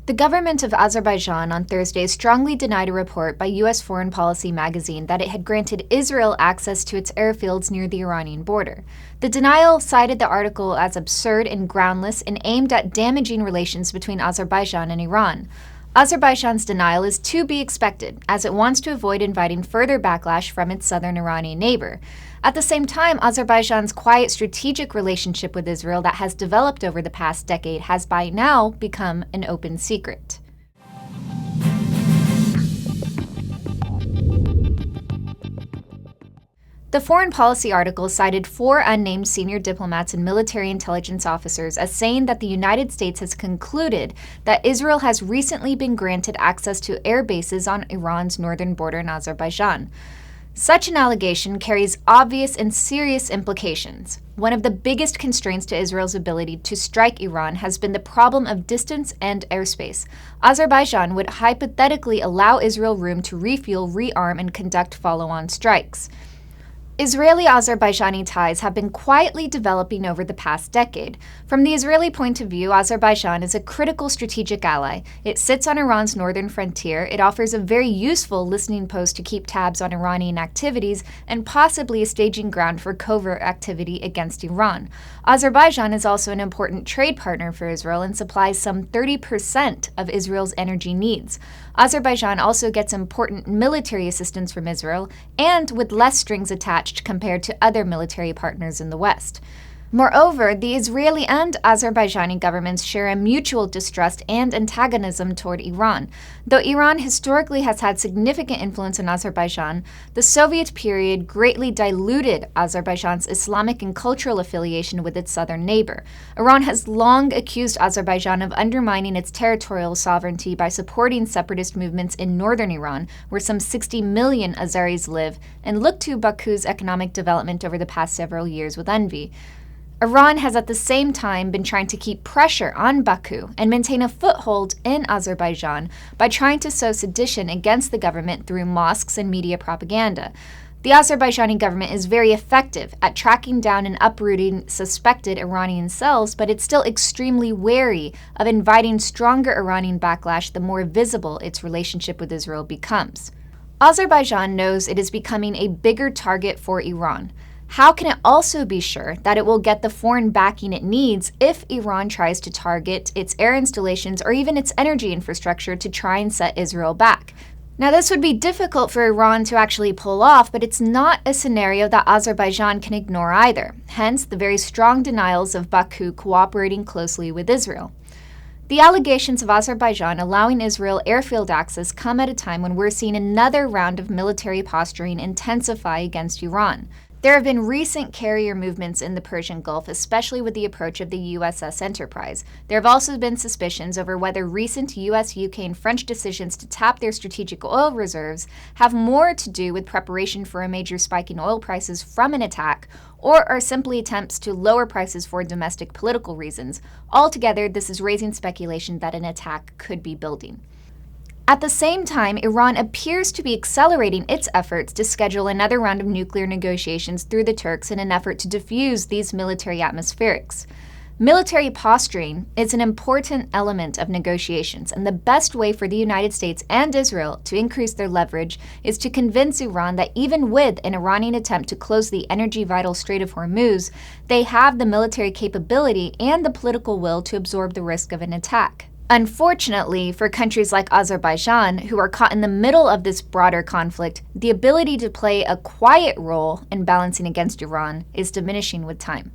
The government of Azerbaijan on Thursday strongly denied a report by U.S. Foreign Policy magazine that it had granted Israel access to its airfields near the Iranian border. The denial cited the article as absurd and groundless and aimed at damaging relations between Azerbaijan and Iran. Azerbaijan's denial is to be expected, as it wants to avoid inviting further backlash from its southern Iranian neighbor. At the same time, Azerbaijan's quiet strategic relationship with Israel that has developed over the past decade has by now become an open secret. The foreign policy article cited 4 unnamed senior diplomats and military intelligence officers as saying that the United States has concluded that Israel has recently been granted access to air bases on Iran's northern border in Azerbaijan. Such an allegation carries obvious and serious implications. One of the biggest constraints to Israel's ability to strike Iran has been the problem of distance and airspace. Azerbaijan would hypothetically allow Israel room to refuel, rearm, and conduct follow-on strikes. Israeli-Azerbaijani ties have been quietly developing over the past decade. From the Israeli point of view, Azerbaijan is a critical strategic ally. It sits on Iran's northern frontier, it offers a very useful listening post to keep tabs on Iranian activities, and possibly a staging ground for covert activity against Iran. Azerbaijan is also an important trade partner for Israel and supplies some 30% of Israel's energy needs. Azerbaijan also gets important military assistance from Israel, and with less strings attached compared to other military partners in the West. Moreover, the Israeli and Azerbaijani governments share a mutual distrust and antagonism toward Iran. Though Iran historically has had significant influence in Azerbaijan, the Soviet period greatly diluted Azerbaijan's Islamic and cultural affiliation with its southern neighbor. Iran has long accused Azerbaijan of undermining its territorial sovereignty by supporting separatist movements in northern Iran, where some 60 million Azeris live, and looked to Baku's economic development over the past several years with envy. Iran has at the same time been trying to keep pressure on Baku and maintain a foothold in Azerbaijan by trying to sow sedition against the government through mosques and media propaganda. The Azerbaijani government is very effective at tracking down and uprooting suspected Iranian cells, but it's still extremely wary of inviting stronger Iranian backlash the more visible its relationship with Israel becomes. Azerbaijan knows it is becoming a bigger target for Iran. How can it also be sure that it will get the foreign backing it needs if Iran tries to target its air installations or even its energy infrastructure to try and set Israel back? Now, this would be difficult for Iran to actually pull off, but it's not a scenario that Azerbaijan can ignore either, hence the very strong denials of Baku cooperating closely with Israel. The allegations of Azerbaijan allowing Israel airfield access come at a time when we're seeing another round of military posturing intensify against Iran. There have been recent carrier movements in the Persian Gulf, especially with the approach of the USS Enterprise. There have also been suspicions over whether recent US, UK, and French decisions to tap their strategic oil reserves have more to do with preparation for a major spike in oil prices from an attack, or are simply attempts to lower prices for domestic political reasons. Altogether, this is raising speculation that an attack could be building. At the same time, Iran appears to be accelerating its efforts to schedule another round of nuclear negotiations through the Turks in an effort to defuse these military atmospherics. Military posturing is an important element of negotiations, and the best way for the United States and Israel to increase their leverage is to convince Iran that even with an Iranian attempt to close the energy-vital Strait of Hormuz, they have the military capability and the political will to absorb the risk of an attack. Unfortunately, for countries like Azerbaijan, who are caught in the middle of this broader conflict, the ability to play a quiet role in balancing against Iran is diminishing with time.